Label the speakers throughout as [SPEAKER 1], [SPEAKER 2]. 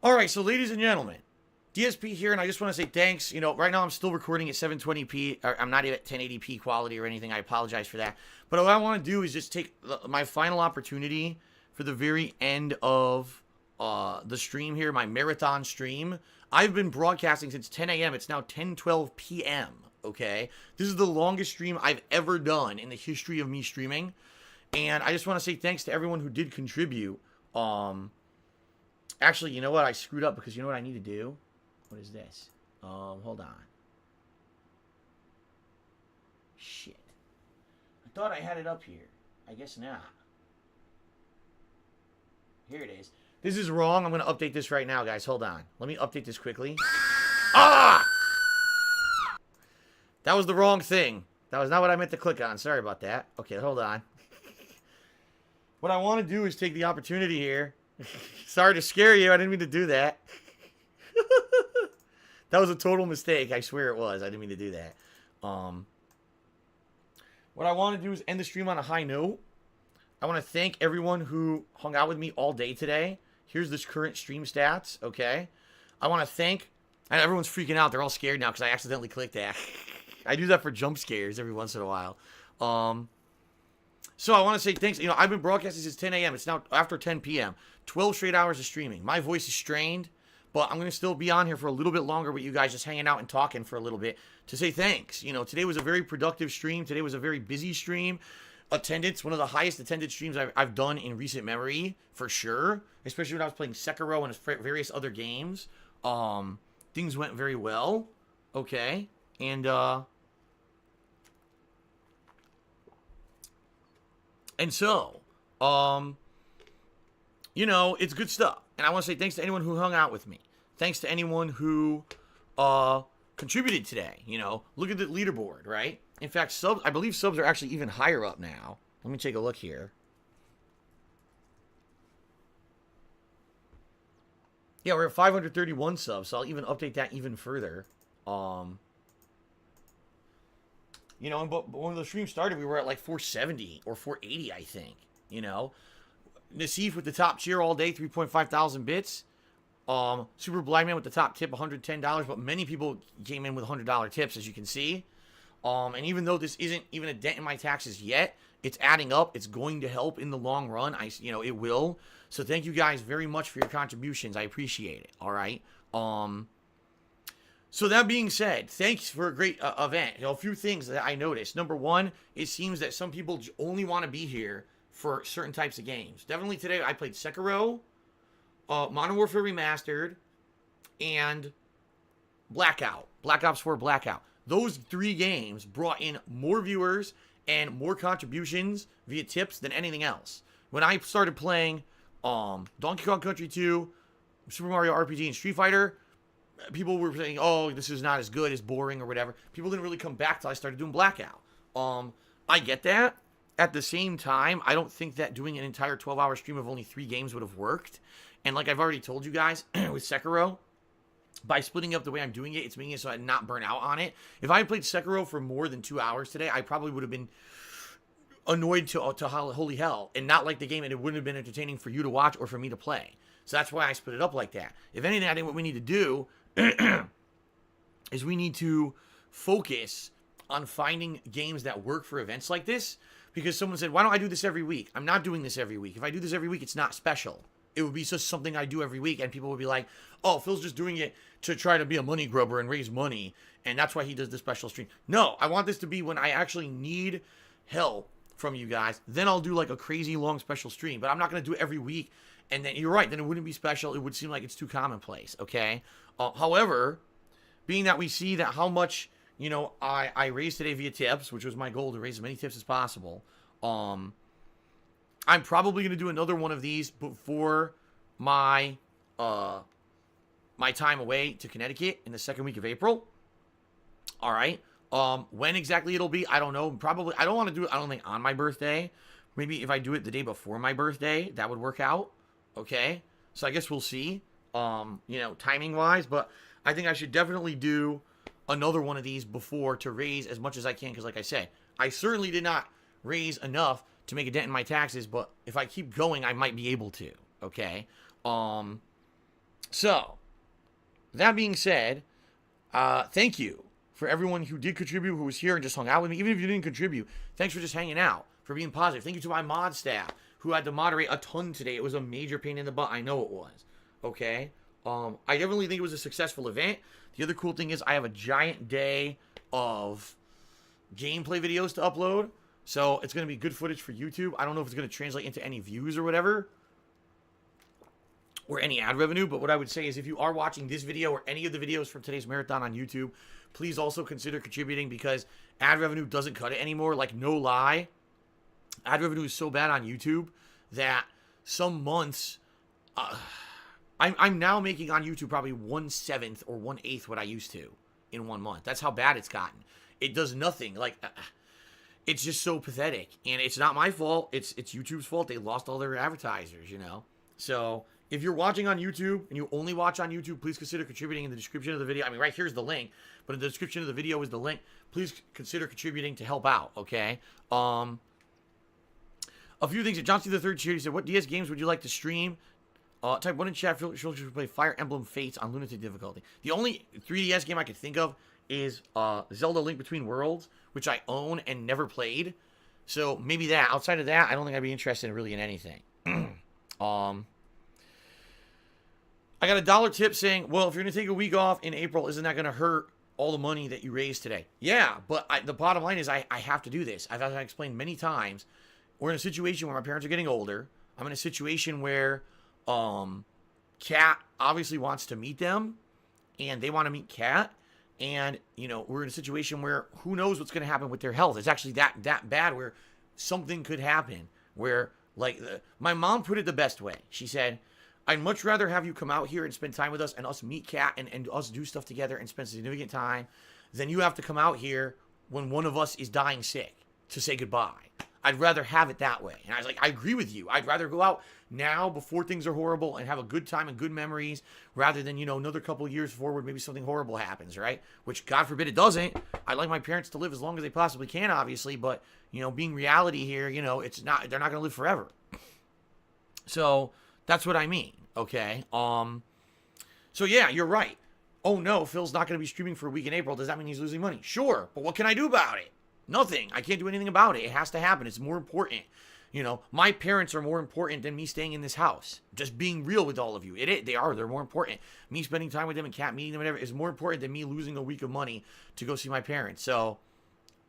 [SPEAKER 1] All right, so ladies and gentlemen, DSP here, and I just want to say thanks. Right now I'm still recording at 720p. I'm not at 1080p quality or anything. I apologize for that. But what I want to do is just take my final opportunity for the very end of the stream here, my marathon stream. I've been broadcasting since 10 a.m. It's now 10:12 p.m., okay? This is the longest stream I've ever done in the history of me streaming. And I just want to say thanks to everyone who did contribute. Actually, you know what? I screwed up because you know what I need to do? What is this? Hold on. Shit. I thought I had it up here. I guess not. Here it is. This is wrong. I'm going to update this right now, guys. Hold on. Let me update this quickly. Ah! That was the wrong thing. That was not what I meant to click on. Sorry about that. Okay, hold on. What I want to do is take the opportunity here. Sorry to scare you. I didn't mean to do that. That was a total mistake. I swear it was. I didn't mean to do that. What I want to do is end the stream on a high note. I want to thank everyone who hung out with me all day today. Here's this current stream stats, okay? I want to thank... And everyone's freaking out. They're all scared now because I accidentally clicked that. I do that for jump scares every once in a while. So I want to say thanks. I've been broadcasting since 10 a.m. It's now after 10 p.m. 12 straight hours of streaming. My voice is strained, but I'm going to still be on here for a little bit longer with you guys, just hanging out and talking for a little bit to say thanks. Today was a very productive stream. Today was a very busy stream. Attendance, one of the highest attended streams I've done in recent memory, for sure. Especially when I was playing Sekiro and various other games. Things went very well. Okay. And so, it's good stuff. And I want to say thanks to anyone who hung out with me. Thanks to anyone who contributed today. Look at the leaderboard, right? In fact, I believe subs are actually even higher up now. Let me take a look here. Yeah, we're at 531 subs, so I'll even update that even further. But when the stream started, we were at like 470 or 480, I think. Nassif with the top cheer all day, 3.5 thousand bits. Super Blind Man with the top tip, $110. But many people came in with $100 tips, as you can see. And even though this isn't even a dent in my taxes yet, it's adding up. It's going to help in the long run. It will. So thank you guys very much for your contributions. I appreciate it. All right. So that being said, thanks for a great event. A few things that I noticed. Number one, it seems that some people only want to be here for certain types of games. Definitely today I played Sekiro, Modern Warfare Remastered, and Blackout. Black Ops 4 Blackout. Those three games brought in more viewers and more contributions via tips than anything else. When I started playing Donkey Kong Country 2, Super Mario RPG, and Street Fighter, people were saying, oh, this is not as good, it's boring, or whatever. People didn't really come back till I started doing Blackout. I get that. At the same time, I don't think that doing an entire 12-hour stream of only 3 games would have worked. And like I've already told you guys, with Sekiro, by splitting up the way I'm doing it, it's making it so I not burn out on it. If I had played Sekiro for more than 2 hours today, I probably would have been annoyed to holy hell and not like the game, and it wouldn't have been entertaining for you to watch or for me to play. So that's why I split it up like that. If anything, I think what we need to do is we need to focus on finding games that work for events like this, because someone said, why don't I do this every week? I'm not doing this every week. If I do this every week, it's not special. It would be just something I do every week, and people would be like, oh, Phil's just doing it to try to be a money grubber and raise money, and that's why he does the special stream. No, I want this to be when I actually need help from you guys. Then I'll do like a crazy long special stream, but I'm not going to do it every week. And then you're right, then it wouldn't be special. It would seem like it's too commonplace, okay? However, being that we see that how much, I raised today via tips, which was my goal to raise as many tips as possible, I'm probably going to do another one of these before my my time away to Connecticut in the second week of April. All right. When exactly it'll be, I don't know. Probably, I don't want to do it, I don't think, on my birthday. Maybe if I do it the day before my birthday, that would work out. Okay. So I guess we'll see, timing wise, but I think I should definitely do another one of these before to raise as much as I can. Because like I said, I certainly did not raise enough to make a dent in my taxes, but if I keep going, I might be able to. Okay. So So, that being said, thank you for everyone who did contribute, who was here and just hung out with me. Even if you didn't contribute, thanks for just hanging out, for being positive. Thank you to my mod staff who had to moderate a ton today. It was a major pain in the butt. I know it was. Okay? I definitely think it was a successful event. The other cool thing is I have a giant day of gameplay videos to upload. So it's going to be good footage for YouTube. I don't know if it's going to translate into any views or whatever, or any ad revenue, but what I would say is if you are watching this video or any of the videos from today's marathon on YouTube, please also consider contributing, because ad revenue doesn't cut it anymore. Like, no lie, ad revenue is so bad on YouTube that some months, I'm now making on YouTube probably 1/7 or 1/8 what I used to in 1 month. That's how bad it's gotten. It does nothing. Like, it's just so pathetic, and it's not my fault. It's YouTube's fault. They lost all their advertisers, you know. So if you're watching on YouTube and you only watch on YouTube, please consider contributing in the description of the video. I mean, right here's the link, but in the description of the video is the link. Please consider contributing to help out, okay? A few things. John C. the Third cheered. He said, "What DS games would you like to stream?" Type 1 in chat. Feel sure to play Fire Emblem Fates on Lunatic difficulty. The only 3DS game I could think of is Zelda Link Between Worlds, which I own and never played. So maybe that. Outside of that, I don't think I'd be interested in really in anything. I got a dollar tip saying, well, if you're going to take a week off in April, isn't that going to hurt all the money that you raised today? Yeah, but the bottom line is I have to do this. I've explained many times. We're in a situation where my parents are getting older. I'm in a situation where Kat obviously wants to meet them, and they want to meet Kat. And, you know, we're in a situation where who knows what's going to happen with their health. It's actually that bad where something could happen where, like, my mom put it the best way. She said, I'd much rather have you come out here and spend time with us and us meet Kat and us do stuff together and spend significant time than you have to come out here when one of us is dying sick to say goodbye. I'd rather have it that way. And I was like, I agree with you. I'd rather go out now before things are horrible and have a good time and good memories rather than, you know, another couple of years forward, maybe something horrible happens, right? Which, God forbid, it doesn't. I'd like my parents to live as long as they possibly can, obviously, but, you know, being reality here, you know, they're not going to live forever. So that's what I mean, okay? So yeah, you're right. Oh no, Phil's not going to be streaming for a week in April. Does that mean he's losing money? Sure, but what can I do about it? Nothing. I can't do anything about it. It has to happen. It's more important. You know, my parents are more important than me staying in this house. Just being real with all of you. They are. They're more important. Me spending time with them and Kat meeting them, whatever, is more important than me losing a week of money to go see my parents. So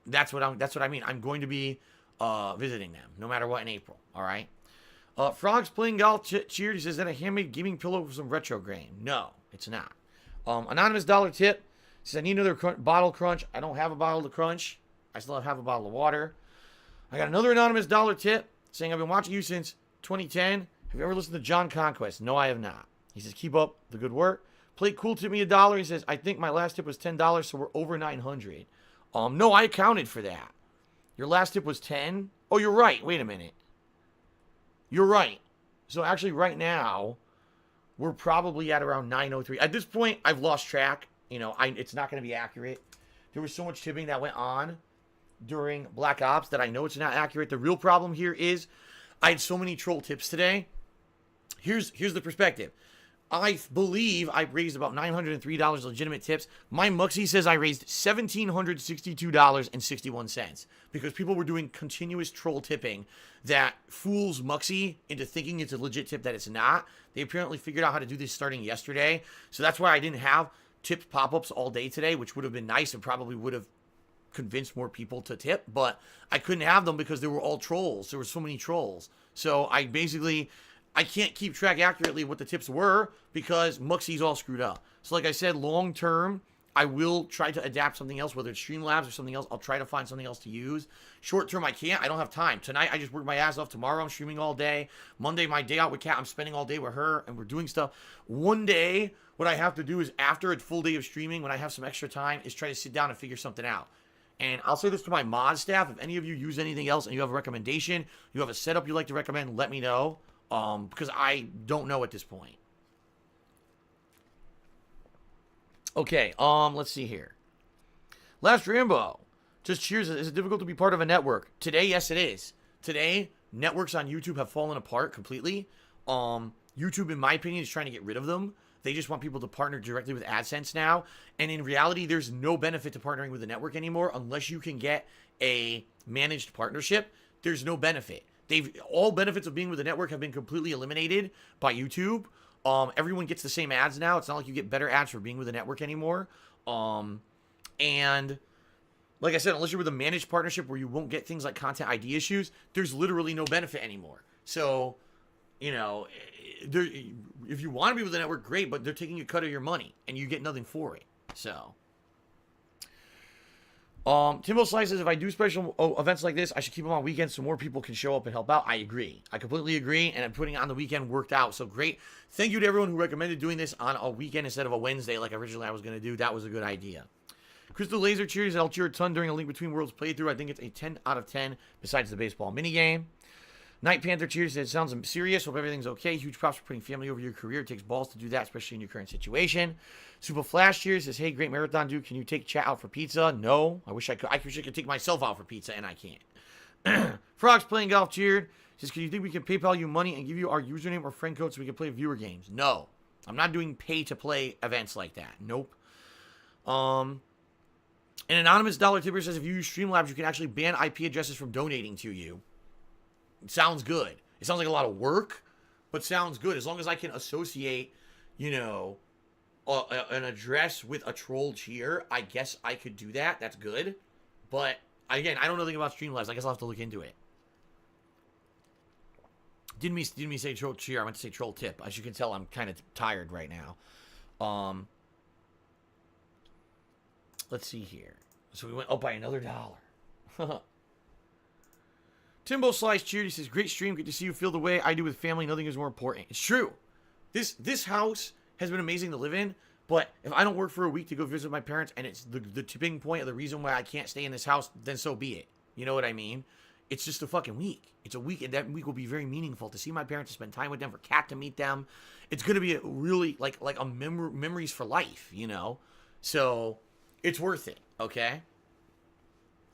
[SPEAKER 1] that's what I mean. I'm going to be visiting them no matter what in April. All right. Frogs playing golf cheered. He says, that a handmade gaming pillow for some retro grain? No, it's not. Anonymous dollar tip says, I need another bottle crunch. I don't have a bottle to crunch. I still have a bottle of water. I got another anonymous dollar tip saying, I've been watching you since 2010. Have you ever listened to John Conquest? No, I have not. He says, keep up the good work. Play cool, tip me $1. He says, I think my last tip was $10, so we're over 900. No, I accounted for that. Your last tip was 10? Oh, you're right. Wait a minute. You're right. So actually right now, we're probably at around 903. At this point, I've lost track. You know, it's not going to be accurate. There was so much tipping that went on during Black Ops that I know it's not accurate. The real problem here is I had so many troll tips today. Here's the perspective. I believe I raised about $903 legitimate tips. My Muxie says I raised $1,762.61 because people were doing continuous troll tipping that fools Muxie into thinking it's a legit tip that it's not. They apparently figured out how to do this starting yesterday. So that's why I didn't have tipped pop-ups all day today, which would have been nice and probably would have convinced more people to tip, but I couldn't have them because they were all trolls. There were so many trolls. So I can't keep track accurately what the tips were because Muxie's all screwed up. So like I said, long term, I will try to adapt something else, whether it's Streamlabs or something else. I'll try to find something else to use. Short term, I can't. I don't have time. Tonight, I just work my ass off. Tomorrow, I'm streaming all day. Monday, my day out with Kat, I'm spending all day with her, and we're doing stuff. One day, what I have to do is after a full day of streaming, when I have some extra time, is try to sit down and figure something out. And I'll say this to my mod staff. If any of you use anything else and you have a recommendation, you have a setup you'd like to recommend, let me know. Because I don't know at this point. Okay, let's see here. Last Rambo. Just cheers. Is it difficult to be part of a network? Today, yes, it is. Today, networks on YouTube have fallen apart completely. YouTube, in my opinion, is trying to get rid of them. They just want people to partner directly with AdSense now. And in reality, there's no benefit to partnering with the network anymore unless you can get a managed partnership. There's no benefit. All benefits of being with the network have been completely eliminated by YouTube. Everyone gets the same ads now. It's not like you get better ads for being with the network anymore. And like I said, unless you're with a managed partnership where you won't get things like content ID issues, there's literally no benefit anymore. So, you know, if you want to be with the network, great, but they're taking a cut of your money and you get nothing for it. So, Timbo Slice says, if I do special events like this, I should keep them on weekends so more people can show up and help out. I agree. I completely agree, and putting it on the weekend worked out. So great. Thank you to everyone who recommended doing this on a weekend instead of a Wednesday like originally I was going to do. That was a good idea. Crystal Laser cheers. I'll cheer a ton during a Link Between Worlds playthrough. I think it's a 10 out of 10 besides the baseball minigame. Night Panther cheers. It sounds serious. Hope everything's okay. Huge props for putting family over your career. It takes balls to do that, especially in your current situation. Super Flash cheers. Says, hey, great marathon dude. Can you take chat out for pizza? No. I wish I could. I wish I could take myself out for pizza, and I can't. Frogs playing golf cheered. Says, can you think we can PayPal you money and give you our username or friend code so we can play viewer games? No. I'm not doing pay-to-play events like that. Nope. An anonymous dollar tipper says, if you use Streamlabs, you can actually ban IP addresses from donating to you. It sounds good. It sounds like a lot of work, but sounds good. As long as I can associate, you know, an address with a troll cheer, I guess I could do that. That's good. But, again, I don't know anything about Streamlabs. I guess I'll have to look into it. Didn't me say troll cheer. I meant to say troll tip. As you can tell, I'm kind of tired right now. Let's see here. So we went up by another $1. Timbo Slice cheered. He says, great stream. Good to see you feel the way I do with family. Nothing is more important. It's true. This house has been amazing to live in, but if I don't work for a week to go visit my parents and it's the tipping point of the reason why I can't stay in this house, then so be it. You know what I mean? It's just a fucking week. It's a week, and that week will be very meaningful to see my parents, to spend time with them, for Kat to meet them. It's going to be a really, like a memories for life, you know? So, it's worth it, okay?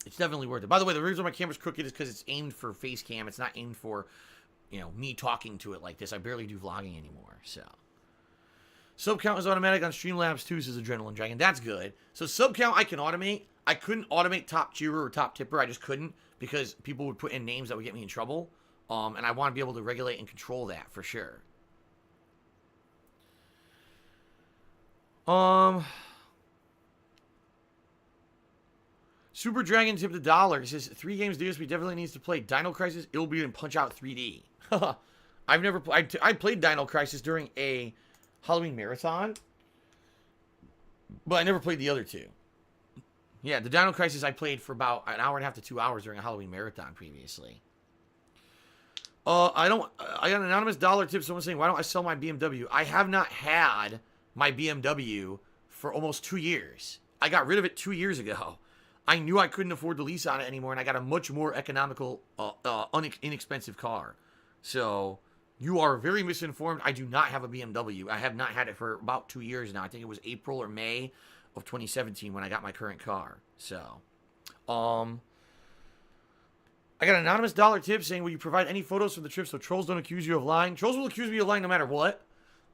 [SPEAKER 1] It's definitely worth it. By the way, the reason my camera's crooked is because it's aimed for face cam. It's not aimed for, you know, me talking to it like this. I barely do vlogging anymore, so. Sub count is automatic on Streamlabs too, says Adrenaline Dragon. That's good. So sub count I can automate. I couldn't automate top cheerer or top tipper. I just couldn't because people would put in names that would get me in trouble. And I want to be able to regulate and control that for sure. Super Dragon tipped $1. He says 3 games DSP definitely needs to play: Dino Crisis, Ill Beat, and Punch Out 3D. I've never played. I played Dino Crisis during a Halloween marathon, but I never played the other two. Yeah, the Dino Crisis I played for about an hour and a half to 2 hours during a Halloween marathon previously. I got an anonymous dollar tip. Someone saying, why don't I sell my BMW? I have not had my BMW for almost 2 years. I got rid of it 2 years ago. I knew I couldn't afford the lease on it anymore, and I got a much more economical, inexpensive car. So, you are very misinformed. I do not have a BMW. I have not had it for about 2 years now. I think it was April or May of 2017 when I got my current car. So, I got an anonymous dollar tip saying, will you provide any photos from the trip so trolls don't accuse you of lying? Trolls will accuse me of lying no matter what,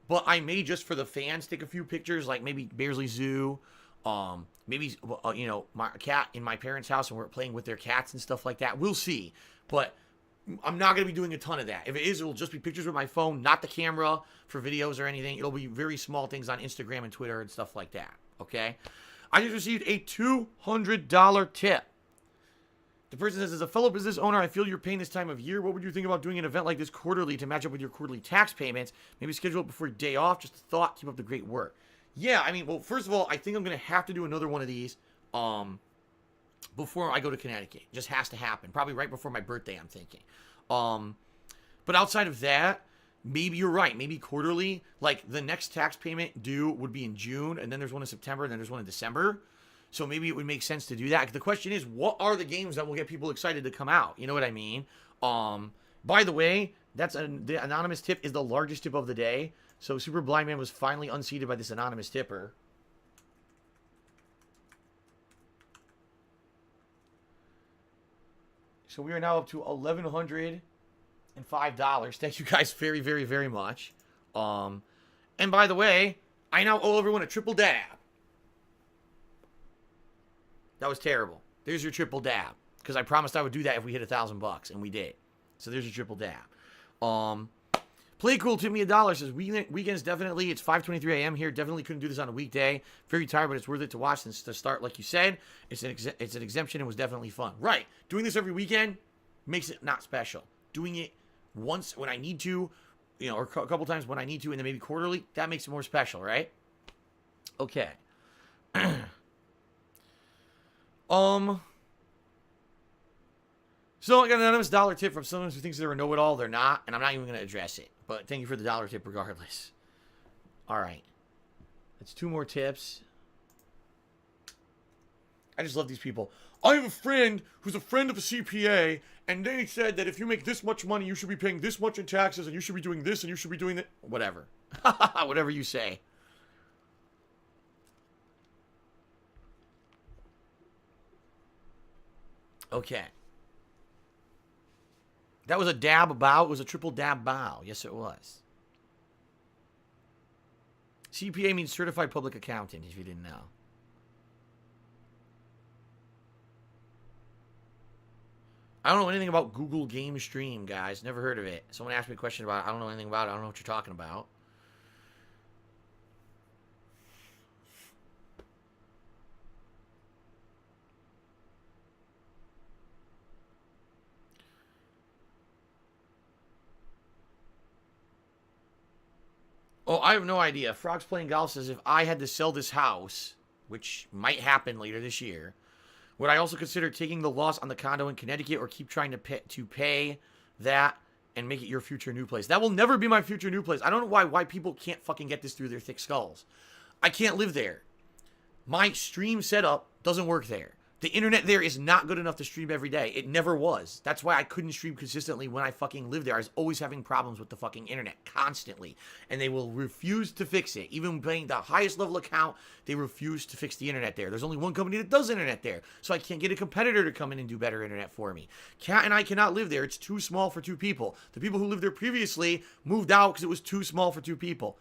[SPEAKER 1] but I may, just for the fans, take a few pictures, like maybe Bearsley Zoo, maybe, you know, my cat in my parents' house and we're playing with their cats and stuff like that. We'll see, but I'm not going to be doing a ton of that. If it is, it'll just be pictures with my phone, not the camera for videos or anything. It'll be very small things on Instagram and Twitter and stuff like that, okay? I just received a $200 tip. The person says, as a fellow business owner, I feel your pain this time of year. What would you think about doing an event like this quarterly to match up with your quarterly tax payments? Maybe schedule it before your day off. Just a thought. Keep up the great work. Yeah, I mean, well, first of all, I think I'm going to have to do another one of these before I go to Connecticut. It just has to happen. Probably right before my birthday, I'm thinking. But outside of that, maybe you're right. Maybe quarterly. Like, the next tax payment due would be in June, and then there's one in September, and then there's one in December. So maybe it would make sense to do that. The question is, what are the games that will get people excited to come out? You know what I mean? By the way, the anonymous tip is the largest tip of the day. So Super Blind Man was finally unseated by this anonymous tipper. So we are now up to $1,105. Thank you guys very, very, very much. And by the way, I now owe everyone a triple dab. That was terrible. There's your triple dab. Because I promised I would do that if we hit $1,000, and we did. So there's your triple dab. Play Cool tipped me $1. Says weekends definitely. It's 5:23 a.m. here. Definitely couldn't do this on a weekday. Very tired, but it's worth it to watch since to start. Like you said, it's an exemption and was definitely fun. Right. Doing this every weekend makes it not special. Doing it once when I need to, or a couple times when I need to, and then maybe quarterly, that makes it more special, right? Okay. So I got an anonymous dollar tip from someone who thinks they're a know-it-all. They're not, and I'm not even going to address it. But thank you for the dollar tip regardless. All right. That's 2 more tips. I just love these people. I have a friend who's a friend of a CPA, and they said that if you make this much money, you should be paying this much in taxes, and you should be doing this, and you should be doing that. Whatever. Whatever you say. Okay. That was a dab bow. It was a triple dab bow. Yes, it was. CPA means Certified Public Accountant, if you didn't know. I don't know anything about Google Game Stream, guys. Never heard of it. Someone asked me a question about it. I don't know anything about it. I don't know what you're talking about. Oh, I have no idea. Frogs Playing Golf says, if I had to sell this house, which might happen later this year, would I also consider taking the loss on the condo in Connecticut or keep trying to pay that and make it your future new place? That will never be my future new place. I don't know why people can't fucking get this through their thick skulls. I can't live there. My stream setup doesn't work there. The internet there is not good enough to stream every day. It never was. That's why I couldn't stream consistently when I fucking lived there. I was always having problems with the fucking internet, constantly. And they will refuse to fix it. Even paying the highest level account, they refuse to fix the internet there. There's only one company that does internet there. So I can't get a competitor to come in and do better internet for me. Kat and I cannot live there. It's too small for 2 people. The people who lived there previously moved out because it was too small for 2 people.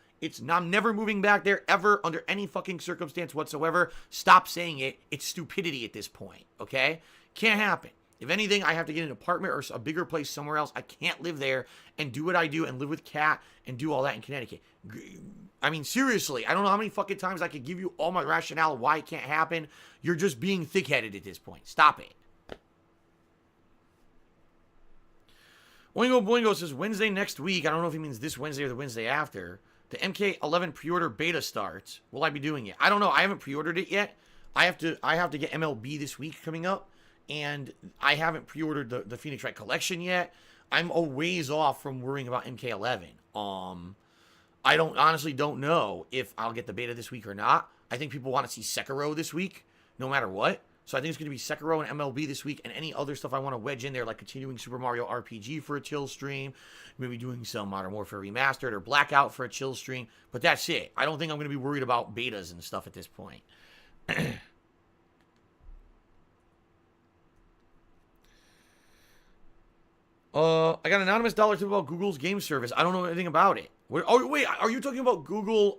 [SPEAKER 1] I'm never moving back there ever under any fucking circumstance whatsoever. Stop saying it. It's stupidity at this point, okay? Can't happen. If anything, I have to get an apartment or a bigger place somewhere else. I can't live there and do what I do and live with Kat and do all that in Connecticut. I mean, seriously, I don't know how many fucking times I could give you all my rationale why it can't happen. You're just being thick-headed at this point. Stop it. Oingo Boingo says, Wednesday next week. I don't know if he means this Wednesday or the Wednesday after. The MK11 pre-order beta starts. Will I be doing it? I don't know. I haven't pre-ordered it yet. I have to get MLB this week coming up, and I haven't pre-ordered the Phoenix Wright collection yet. I'm a ways off from worrying about MK11. I honestly don't know if I'll get the beta this week or not. I think people want to see Sekiro this week, no matter what. So I think it's going to be Sekiro and MLB this week, and any other stuff I want to wedge in there, like continuing Super Mario RPG for a chill stream, maybe doing some Modern Warfare Remastered or Blackout for a chill stream. But that's it. I don't think I'm going to be worried about betas and stuff at this point. I got an anonymous dollar tip about Google's game service. I don't know anything about it. Oh, wait, are you talking about Google,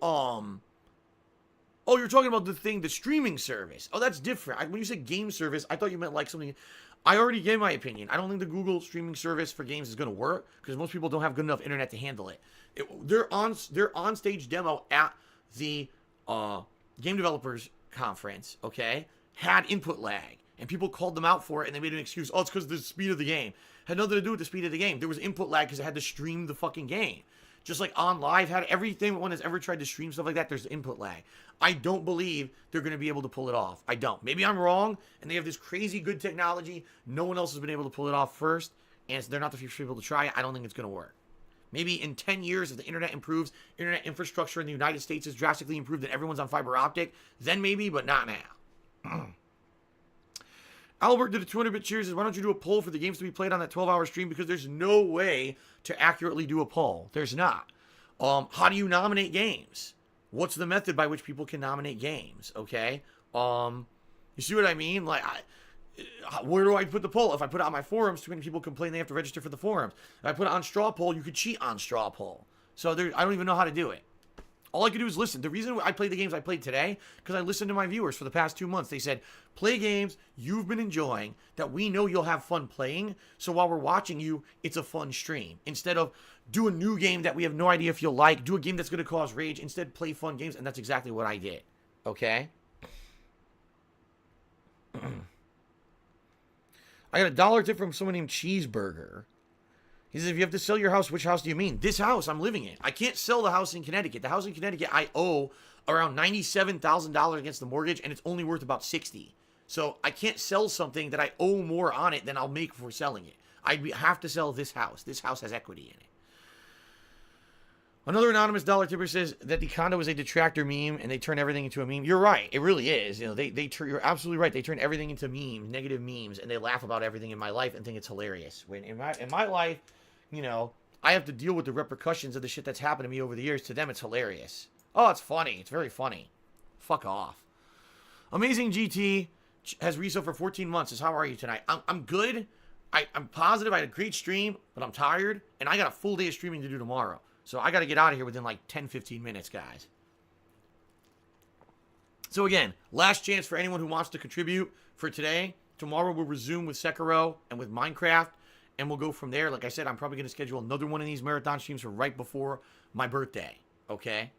[SPEAKER 1] Oh, you're talking about the streaming service. Oh, that's different. When you said game service, I thought you meant like something. I already gave my opinion. I don't think the Google streaming service for games is going to work because most people don't have good enough internet to handle it. Their on-stage demo at the Game Developers Conference, okay, had input lag. And people called them out for it, and they made an excuse. Oh, it's because of the speed of the game. Had nothing to do with the speed of the game. There was input lag because it had to stream the fucking game. Just like On Live had everything one has ever tried to stream stuff like that, there's input lag. I don't believe they're going to be able to pull it off. I don't. Maybe I'm wrong, and they have this crazy good technology. No one else has been able to pull it off first, and they're not the first people to try it. I don't think it's going to work. Maybe in 10 years, if the internet improves, internet infrastructure in the United States is drastically improved and everyone's on fiber optic, then maybe, but not now. Albert did a 200-bit cheers. Why don't you do a poll for the games to be played on that 12-hour stream? Because there's no way to accurately do a poll. There's not. How do you nominate games? What's the method by which people can nominate games? Okay. You see what I mean? Like, where do I put the poll? If I put it on my forums, too many people complain they have to register for the forums. If I put it on straw poll, you could cheat on straw poll. So I don't even know how to do it. All I could do is listen. The reason I played the games I played today, because I listened to my viewers for the past 2 months. They said, play games you've been enjoying that we know you'll have fun playing. So while we're watching you, it's a fun stream. Instead of do a new game that we have no idea if you'll like, do a game that's going to cause rage. Instead, play fun games. And that's exactly what I did. Okay? I got a dollar tip from someone named Cheeseburger. He says, if you have to sell your house, which house do you mean? This house I'm living in. I can't sell the house in Connecticut. The house in Connecticut, I owe around $97,000 against the mortgage, and it's only worth about $60,000. So I can't sell something that I owe more on it than I'll make for selling it. I have to sell this house. This house has equity in it. Another anonymous dollar tipper says that the condo is a detractor meme and they turn everything into a meme. You're right. It really is. You know, you're absolutely right. They turn everything into memes, negative memes, and they laugh about everything in my life and think it's hilarious. When in my life, you know, I have to deal with the repercussions of the shit that's happened to me over the years. To them, it's hilarious. Oh, it's funny. It's very funny. Fuck off. Amazing GT has resale for 14 months. Says, how are you tonight? I'm good. I'm positive. I had a great stream, but I'm tired, and I got a full day of streaming to do tomorrow. So I got to get out of here within like 10, 15 minutes, guys. So again, last chance for anyone who wants to contribute for today. Tomorrow we'll resume with Sekiro and with Minecraft, and we'll go from there. Like I said, I'm probably going to schedule another one of these marathon streams for right before my birthday, okay?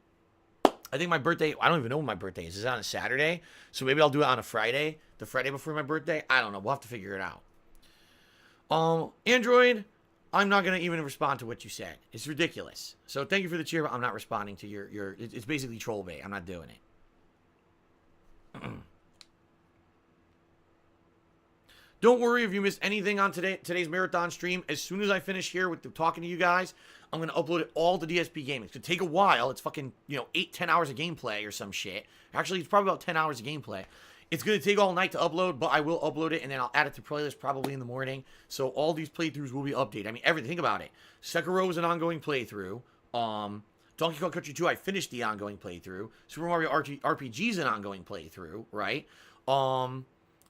[SPEAKER 1] I think my birthday, I don't even know when my birthday is. Is it on a Saturday? So maybe I'll do it on a Friday, the Friday before my birthday. I don't know. We'll have to figure it out. Android, I'm not going to even respond to what you said. It's ridiculous. So thank you for the cheer, but I'm not responding to your it's basically troll bait. I'm not doing it. Don't worry if you missed anything on today's marathon stream. As soon as I finish here with talking to you guys, I'm going to upload it all to DSP Gaming. It's going to take a while. It's fucking, 8-10 hours of gameplay or some shit. Actually, it's probably about 10 hours of gameplay. It's going to take all night to upload, but I will upload it, and then I'll add it to playlist probably in the morning. So all these playthroughs will be updated. I mean, everything. Think about it. Sekiro is an ongoing playthrough. Donkey Kong Country 2, I finished the ongoing playthrough. Super Mario RPG is an ongoing playthrough, right?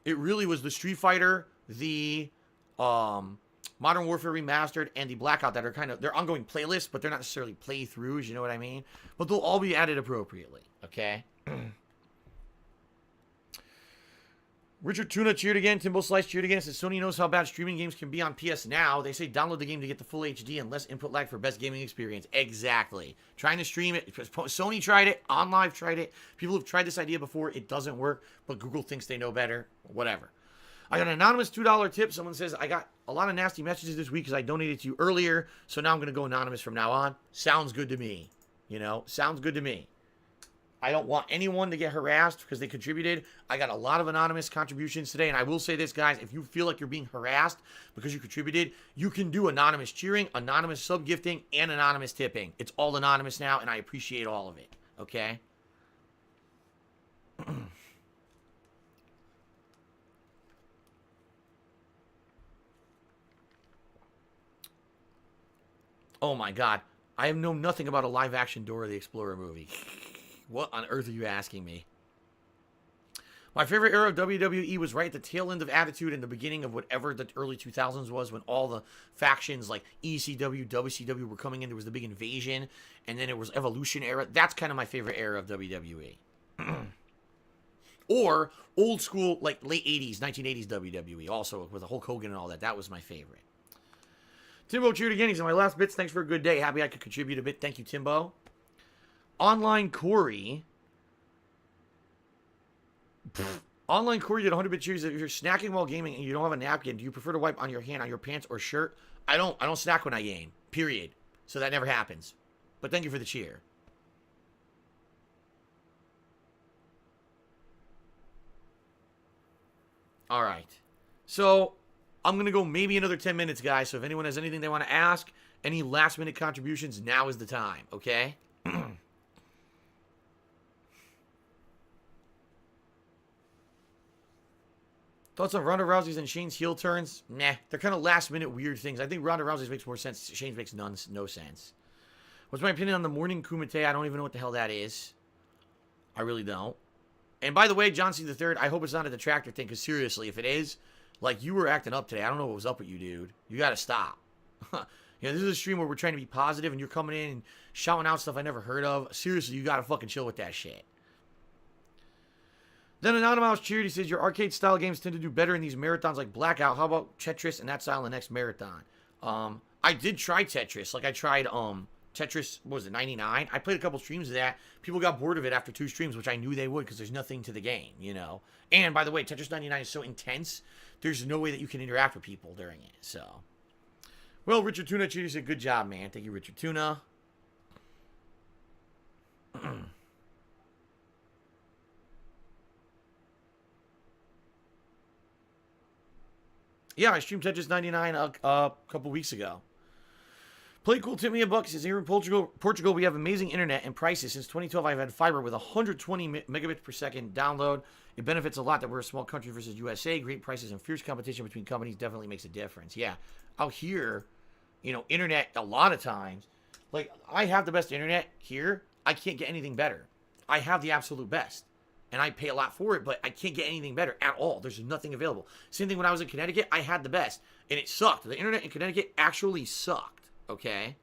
[SPEAKER 1] It really was the Street Fighter, the Modern Warfare Remastered, and the Blackout that are they're ongoing playlists, but they're not necessarily playthroughs, you know what I mean? But they'll all be added appropriately, okay? Richard Tuna cheered again. Timbo Slice cheered again. Says Sony knows how bad streaming games can be on PS Now. They say download the game to get the full HD and less input lag for best gaming experience. Exactly. Trying to stream it. Sony tried it. OnLive tried it. People have tried this idea before. It doesn't work, but Google thinks they know better. Whatever. I got an anonymous $2 tip. Someone says, I got a lot of nasty messages this week because I donated to you earlier, so now I'm going to go anonymous from now on. Sounds good to me. Sounds good to me. I don't want anyone to get harassed because they contributed. I got a lot of anonymous contributions today, and I will say this, guys. If you feel like you're being harassed because you contributed, you can do anonymous cheering, anonymous sub-gifting, and anonymous tipping. It's all anonymous now, and I appreciate all of it, okay? Oh, my God. I have known nothing about a live-action Dora the Explorer movie. What on earth are you asking me? My favorite era of WWE was right at the tail end of Attitude and the beginning of whatever the early 2000s was, when all the factions like ECW, WCW were coming in. There was the big invasion, and then it was Evolution era. That's kind of my favorite era of WWE. Or old school, like late 80s, 1980s WWE, also with the Hulk Hogan and all that. That was my favorite. Timbo cheered again. He's in my last bits. Thanks for a good day. Happy I could contribute a bit. Thank you, Timbo. Online Corey. Online Corey did 100 bit cheers. If you're snacking while gaming and you don't have a napkin, do you prefer to wipe on your hand, on your pants, or shirt? I don't snack when I game. Period. So that never happens. But thank you for the cheer. All right. So I'm going to go maybe another 10 minutes, guys. So if anyone has anything they want to ask, any last minute contributions, now is the time. Okay? Thoughts on Ronda Rousey's and Shane's heel turns? Nah, they're kind of last-minute weird things. I think Ronda Rousey's makes more sense. Shane's makes no sense. What's my opinion on the morning Kumite? I don't even know what the hell that is. I really don't. And by the way, John C. III, I hope it's not a detractor thing, because seriously, if it is, like, you were acting up today. I don't know what was up with you, dude. You got to stop. You know, this is a stream where we're trying to be positive and you're coming in and shouting out stuff I never heard of. Seriously, you gotta fucking chill with that shit. Then Anonymous Charity says, your arcade-style games tend to do better in these marathons like Blackout. How about Tetris and that style in the next marathon? I did try Tetris. Like, I tried, Tetris, what was it, 99? I played a couple streams of that. People got bored of it after 2 streams, which I knew they would because there's nothing to the game, you know? And, by the way, Tetris 99 is so intense, there's no way that you can interact with people during it, so. Well, Richard Tuna Charity said, good job, man. Thank you, Richard Tuna. Yeah, I streamed Tetris 99 a couple weeks ago. Play Cool tipped me $1. He says, here in Portugal, we have amazing internet and prices. Since 2012, I've had fiber with 120 megabits per second download. It benefits a lot that we're a small country versus USA. Great prices and fierce competition between companies definitely makes a difference. Yeah, out here, you know, internet, a lot of times, like, I have the best internet here. I can't get anything better. I have the absolute best. And I pay a lot for it, but I can't get anything better at all. There's nothing available. Same thing when I was in Connecticut. I had the best. And it sucked. The internet in Connecticut actually sucked. Okay?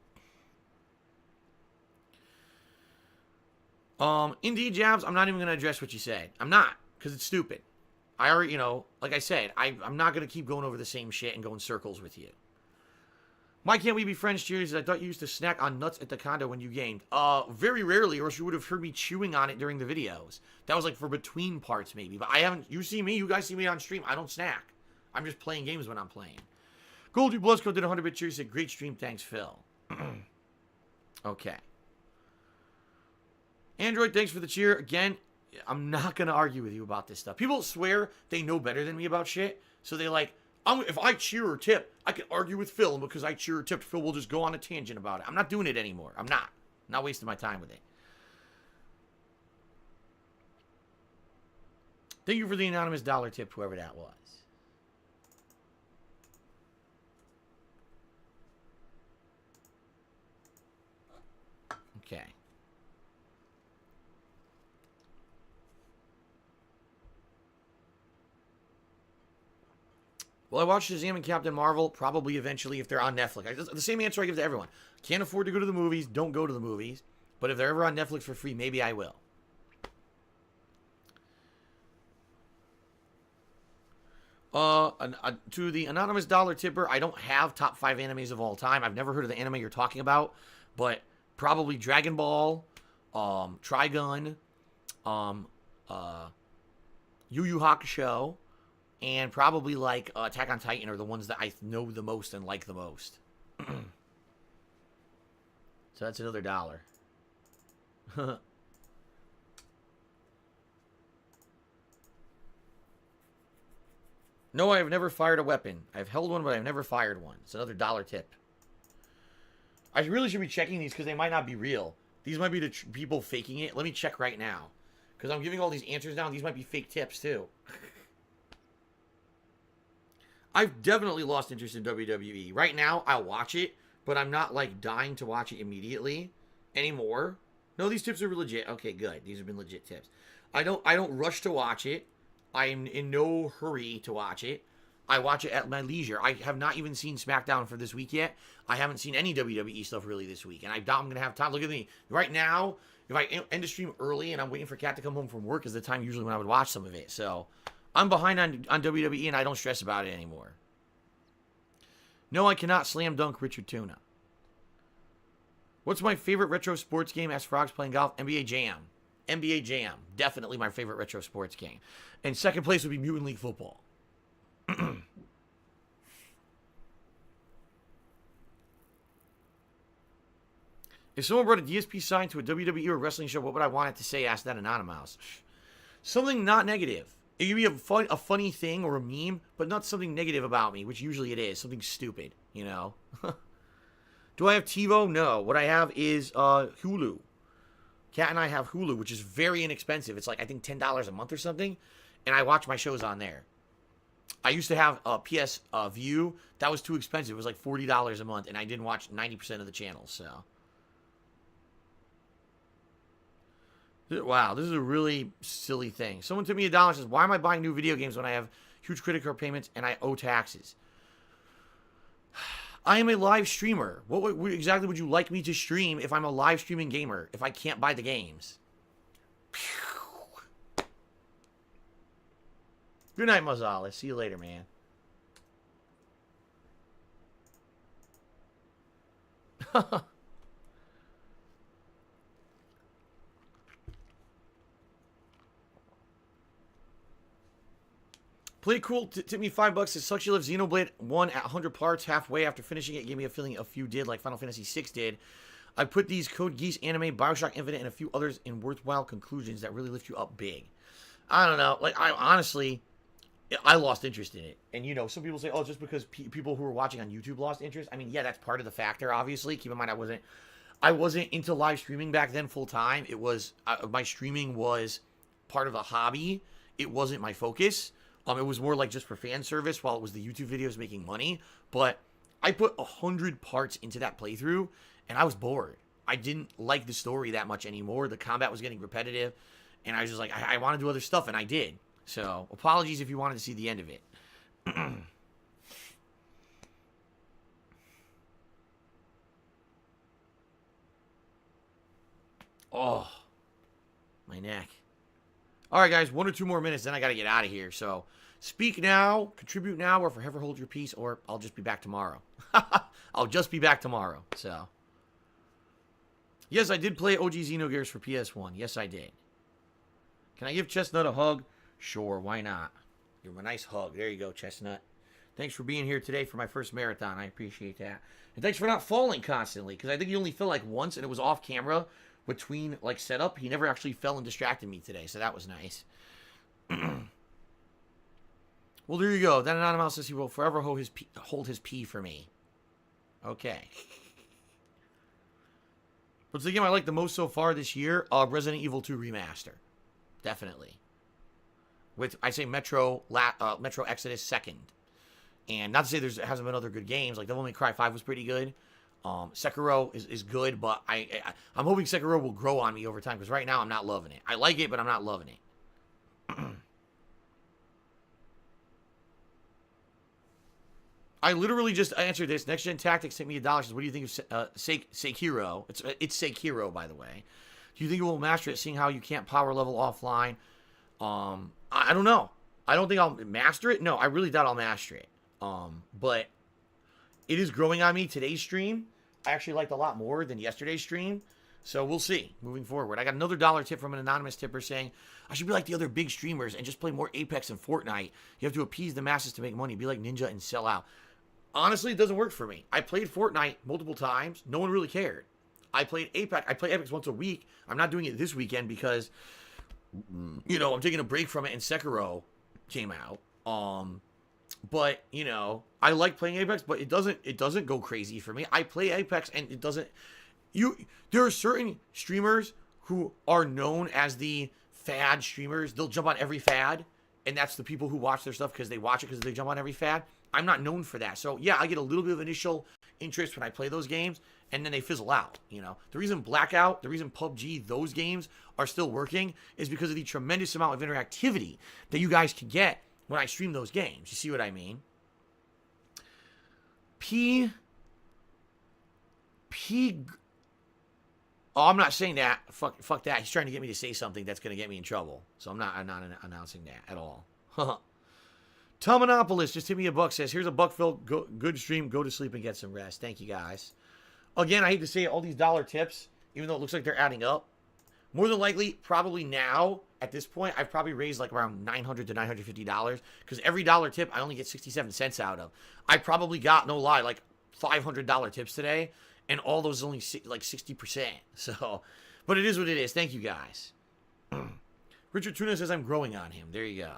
[SPEAKER 1] Indeed, Jabs, I'm not even going to address what you said. I'm not. Because it's stupid. I already, you know, like I said, I'm not going to keep going over the same shit and go in circles with you. Why can't we be friends, Cheers? I thought you used to snack on nuts at the condo when you gamed. Very rarely, or else you would have heard me chewing on it during the videos. That was like for between parts, maybe. But I haven't, you see me, you guys see me on stream. I don't snack. I'm just playing games when I'm playing. Goldie Blusco did 100-bit cheers. Said, great stream, thanks, Phil. Okay. Android, thanks for the cheer. Again, I'm not going to argue with you about this stuff. People swear they know better than me about shit. So they like, if I cheer or tip, I can argue with Phil, and because I cheer or tipped, Phil will just go on a tangent about it. I'm not doing it anymore. I'm not wasting my time with it. Thank you for the anonymous dollar tip, whoever that was. Okay. Well, I watched Shazam and Captain Marvel, probably eventually if they're on Netflix. The same answer I give to everyone. Can't afford to go to the movies, don't go to the movies. But if they're ever on Netflix for free, maybe I will. To the anonymous dollar tipper, I don't have top 5 animes of all time. I've never heard of the anime you're talking about, but probably Dragon Ball, Trigun, Yu Yu Hakusho, and probably like Attack on Titan are the ones that I know the most and like the most. So that's another $1. No, I have never fired a weapon. I've held one, but I've never fired one. It's another $1 tip. I really should be checking these because they might not be real. These might be the people faking it. Let me check right now. Because I'm giving all these answers now. These might be fake tips, too. I've definitely lost interest in WWE. Right now, I'll watch it, but I'm not, like, dying to watch it immediately anymore. No, these tips are legit. Okay, good. These have been legit tips. I don't rush to watch it. I'm in no hurry to watch it. I watch it at my leisure. I have not even seen SmackDown for this week yet. I haven't seen any WWE stuff really this week. And I'm going to have time. Look at me. Right now, if I end the stream early and I'm waiting for Kat to come home from work is the time usually when I would watch some of it. So I'm behind on WWE and I don't stress about it anymore. No, I cannot slam dunk Richard Tuna. What's my favorite retro sports game? Ask Frogs playing golf. NBA Jam. NBA Jam. Definitely my favorite retro sports game. And second place would be Mutant League Football. If someone brought a DSP sign to a WWE or wrestling show, what would I want it to say? Asked that Anonymous. Something not negative. It could be a funny thing or a meme, but not something negative about me, which usually it is. Something stupid, you know? Do I have TiVo? No. What I have is Hulu. Kat and I have Hulu, which is very inexpensive. It's like, I think, $10 a month or something. And I watch my shows on there. I used to have PS View. That was too expensive. It was like $40 a month, and I didn't watch 90% of the channels, so. Wow, this is a really silly thing. Someone took me $1 and says, why am I buying new video games when I have huge credit card payments and I owe taxes? I am a live streamer. What exactly would you like me to stream if I'm a live streaming gamer, if I can't buy the games? Good night, Mazales. See you later, man. Play cool. Tip me $5. It sucks you left Xenoblade 1 at 100 parts halfway after finishing it. Gave me a feeling a few did, like Final Fantasy 6 did. I put these Code Geass anime, Bioshock Infinite, and a few others in worthwhile conclusions that really lift you up big. I don't know. Like, I honestly, I lost interest in it. And, you know, some people say, oh, just because people who are watching on YouTube lost interest. I mean, yeah, that's part of the factor, obviously. Keep in mind, I wasn't into live streaming back then full time. It was, my streaming was part of a hobby. It wasn't my focus. It was more like just for fan service while it was the YouTube videos making money. But I put 100 parts into that playthrough, and I was bored. I didn't like the story that much anymore. The combat was getting repetitive, and I was just like, I want to do other stuff, and I did. So, apologies if you wanted to see the end of it. Oh, my neck. All right, guys, 1 or 2 more minutes, then I got to get out of here. So, speak now, contribute now, or forever hold your peace, or I'll just be back tomorrow. I'll just be back tomorrow. So, yes, I did play OG Xenogears for PS1. Yes, I did. Can I give Chestnut a hug? Sure, why not? Give him a nice hug. There you go, Chestnut. Thanks for being here today for my first marathon. I appreciate that. And thanks for not falling constantly, because I think you only fell like once, and it was off camera. Between, like, setup, he never actually fell and distracted me today, so that was nice. Well, there you go. That Anonymous says he will forever hold his pee for me. Okay. What's the game I like the most so far this year? Resident Evil 2 Remaster. Definitely. With, I say Metro Exodus 2nd. And not to say there hasn't been other good games. Like, Devil May Cry 5 was pretty good. Sekiro is good, but I'm hoping Sekiro will grow on me over time, because right now I'm not loving it. I like it, but I'm not loving it. I literally just answered this. Next Gen Tactics sent me $1. Says, what do you think of Sekiro? It's Sekiro, by the way. Do you think it will master it, seeing how you can't power level offline? I don't know. I don't think I'll master it. No, I really doubt I'll master it. But it is growing on me. Today's stream, I actually liked a lot more than yesterday's stream. So we'll see moving forward. I got another $1 tip from an anonymous tipper saying, I should be like the other big streamers and just play more Apex and Fortnite. You have to appease the masses to make money. Be like Ninja and sell out. Honestly, it doesn't work for me. I played Fortnite multiple times. No one really cared. I played Apex. I play Apex once a week. I'm not doing it this weekend because, you know, I'm taking a break from it and Sekiro came out. But, you know, I like playing Apex, but it doesn't go crazy for me. I play Apex and it doesn't. There are certain streamers who are known as the fad streamers. They'll jump on every fad, and that's the people who watch their stuff because they watch it because they jump on every fad. I'm not known for that. So, yeah, I get a little bit of initial interest when I play those games, and then they fizzle out, you know. The reason Blackout, the reason PUBG, those games are still working is because of the tremendous amount of interactivity that you guys can get when I stream those games. You see what I mean? Oh, I'm not saying that. Fuck that. He's trying to get me to say something that's going to get me in trouble. So I'm not announcing that at all. Tomonopolis just hit me $1. Says, here's $1. Good stream. Go to sleep and get some rest. Thank you, guys. Again, I hate to say all these dollar tips, even though it looks like they're adding up. More than likely, probably now, at this point, I've probably raised like around $900 to $950. Because every dollar tip, I only get 67 cents out of. I probably got, no lie, like $500 tips today. And all those only like 60%. So, but it is what it is. Thank you, guys. Richard Tuna says I'm growing on him. There you go.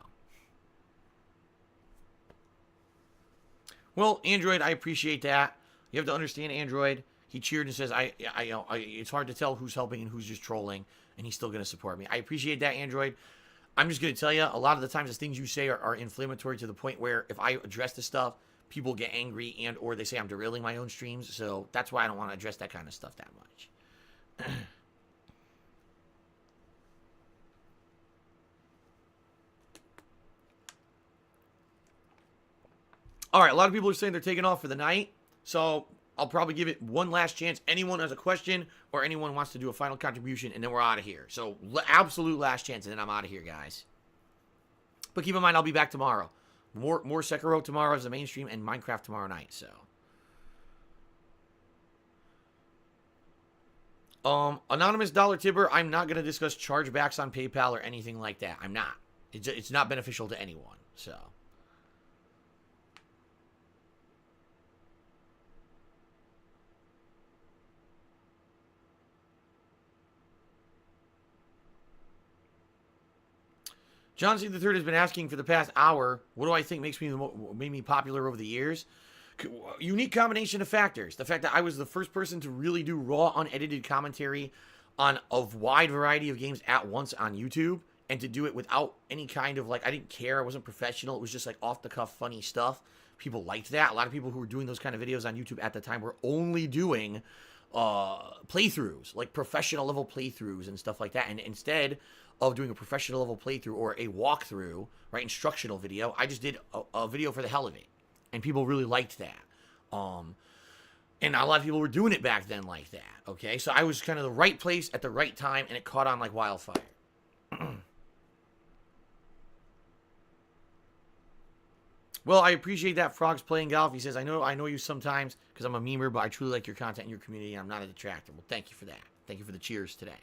[SPEAKER 1] Well, Android, I appreciate that. You have to understand, Android. He cheered and says, it's hard to tell who's helping and who's just trolling, and he's still going to support me. I appreciate that, Android. I'm just going to tell you, a lot of the times the things you say are inflammatory to the point where if I address the stuff, people get angry and or they say I'm derailing my own streams. So that's why I don't want to address that kind of stuff that much. All right, a lot of people are saying they're taking off for the night. So I'll probably give it one last chance. Anyone has a question or anyone wants to do a final contribution, and then we're out of here. So absolute last chance, and then I'm out of here, guys. But keep in mind, I'll be back tomorrow. More Sekiro tomorrow as the mainstream, and Minecraft tomorrow night. So, anonymous dollar tipper. I'm not gonna discuss chargebacks on PayPal or anything like that. I'm not. It's not beneficial to anyone. So. John C. III has been asking for the past hour, what do I think made me popular over the years? Unique combination of factors. The fact that I was the first person to really do raw, unedited commentary on a wide variety of games at once on YouTube, and to do it without any kind of, like, I didn't care, I wasn't professional, it was just like off-the-cuff funny stuff. People liked that. A lot of people who were doing those kind of videos on YouTube at the time were only doing playthroughs, like professional level playthroughs and stuff like that, and instead of doing a professional level playthrough or a walkthrough, right, instructional video, I just did a video for the hell of it, and people really liked that. And a lot of people were doing it back then like that, okay? So I was kind of the right place at the right time, and it caught on like wildfire. Well, I appreciate that Frog's playing golf. He says, I know you sometimes because I'm a memer, but I truly like your content and your community, and I'm not a detractor. Well, thank you for that. Thank you for the cheers today.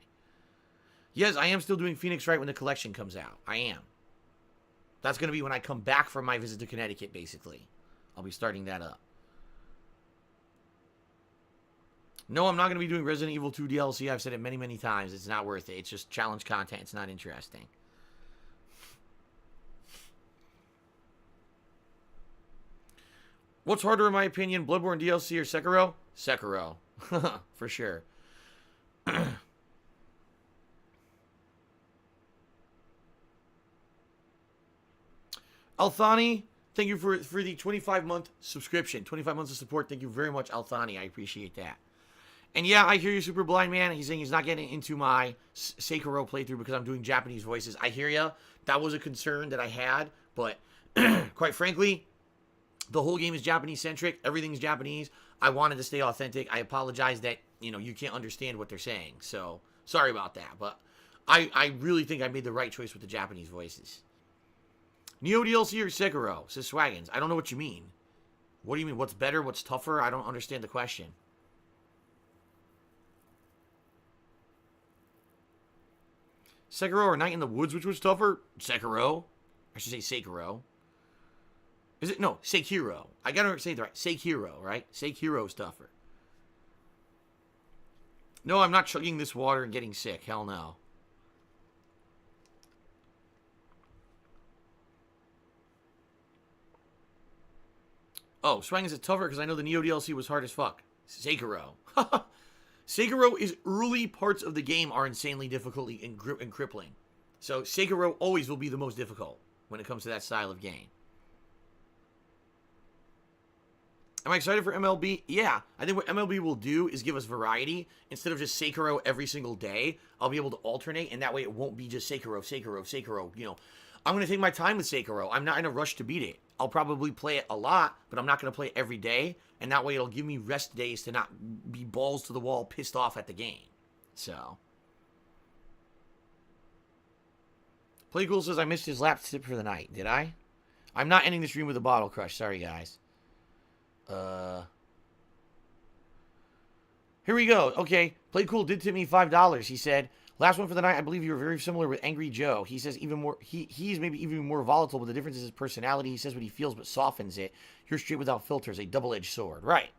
[SPEAKER 1] Yes, I am still doing Phoenix Wright when the collection comes out. I am. That's going to be when I come back from my visit to Connecticut, basically. I'll be starting that up. No, I'm not going to be doing Resident Evil 2 DLC. I've said it many, many times. It's not worth it. It's just challenge content. It's not interesting. What's harder, in my opinion, Bloodborne DLC or Sekiro? Sekiro. For sure. Althani, thank you for the 25-month subscription. 25 months of support. Thank you very much, Althani. I appreciate that. And yeah, I hear you, Super Blind Man. He's saying he's not getting into my Sekiro playthrough because I'm doing Japanese voices. I hear ya. That was a concern that I had. But quite frankly, the whole game is Japanese-centric. Everything's Japanese. I wanted to stay authentic. I apologize that, you can't understand what they're saying. So, sorry about that. But I really think I made the right choice with the Japanese voices. Neo DLC or Sekiro, says Swaggins. I don't know what you mean. What do you mean? What's better? What's tougher? I don't understand the question. Sekiro or Night in the Woods, which was tougher? Sekiro. I should say Sekiro. Is it? No, Sekiro. I gotta say it right. Sekiro, right? Sekiro's tougher. No, I'm not chugging this water and getting sick. Hell no. Oh, Swang is it tougher because I know the Neo DLC was hard as fuck. Sekiro. Sekiro is early parts of the game are insanely difficult and crippling. So Sekiro always will be the most difficult when it comes to that style of game. Am I excited for MLB? Yeah. I think what MLB will do is give us variety. Instead of just Sekiro every single day, I'll be able to alternate, and that way it won't be just Sekiro. I'm going to take my time with Sekiro. I'm not in a rush to beat it. I'll probably play it a lot, but I'm not going to play it every day. And that way it'll give me rest days to not be balls to the wall pissed off at the game. So. Playcool says I missed his lap tip for the night. Did I? I'm not ending the stream with a bottle crush. Sorry, guys. Here we go. Okay. Playcool did tip me $5. He said, last one for the night, I believe you were very similar with Angry Joe. He says even more, he's maybe even more volatile, but the difference is his personality. He says what he feels, but softens it. You're straight without filters, a double-edged sword. Right.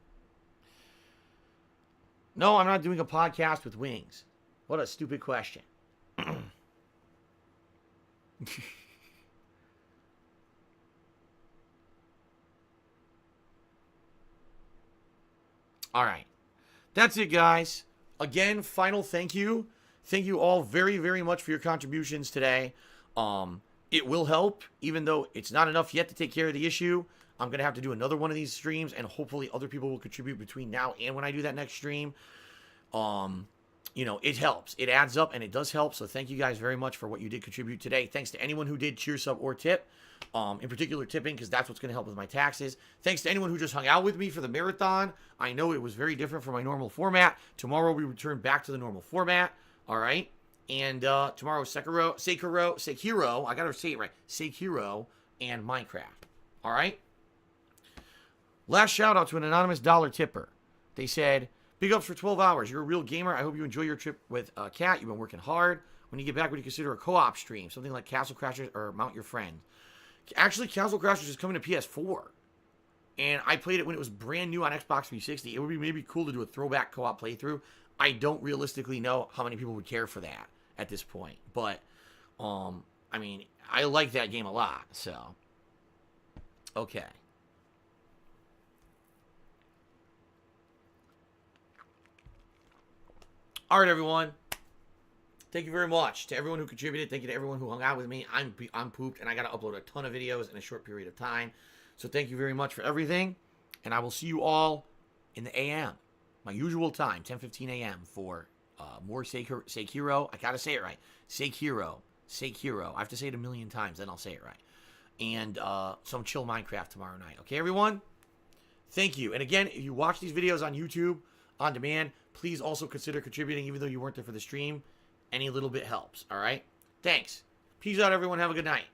[SPEAKER 1] No, I'm not doing a podcast with wings. What a stupid question. All right. That's it, guys. Again, final thank you. Thank you all very, very much for your contributions today. It will help, even though it's not enough yet to take care of the issue. I'm going to have to do another one of these streams, and hopefully other people will contribute between now and when I do that next stream. you know, it helps. It adds up, and it does help. So thank you guys very much for what you did contribute today. Thanks to anyone who did cheer, sub, or tip. In particular, tipping, because that's what's going to help with my taxes. Thanks to anyone who just hung out with me for the marathon. I know it was very different from my normal format. Tomorrow, we return back to the normal format. All right? And tomorrow, Sekiro, I got to say it right, Sekiro and Minecraft. All right? Last shout out to an anonymous dollar tipper. They said, big ups for 12 hours. You're a real gamer. I hope you enjoy your trip with Kat. You've been working hard. When you get back, would you consider a co-op stream? Something like Castle Crashers or Mount Your Friend. Actually, Castle Crashers is coming to PS4. And I played it when it was brand new on Xbox 360. It would be maybe cool to do a throwback co-op playthrough. I don't realistically know how many people would care for that at this point. But, I mean, I like that game a lot. So, okay. All right, everyone. Thank you very much to everyone who contributed. Thank you to everyone who hung out with me. I'm pooped, and I got to upload a ton of videos in a short period of time. So thank you very much for everything, and I will see you all in the AM, my usual time, 10:15 a.m. for more Sekiro. I got to say it right. Sekiro. I have to say it a million times, then I'll say it right. And some chill Minecraft tomorrow night. Okay, everyone? Thank you. And again, if you watch these videos on YouTube on demand, please also consider contributing, even though you weren't there for the stream. Any little bit helps, all right? Thanks. Peace out, everyone. Have a good night.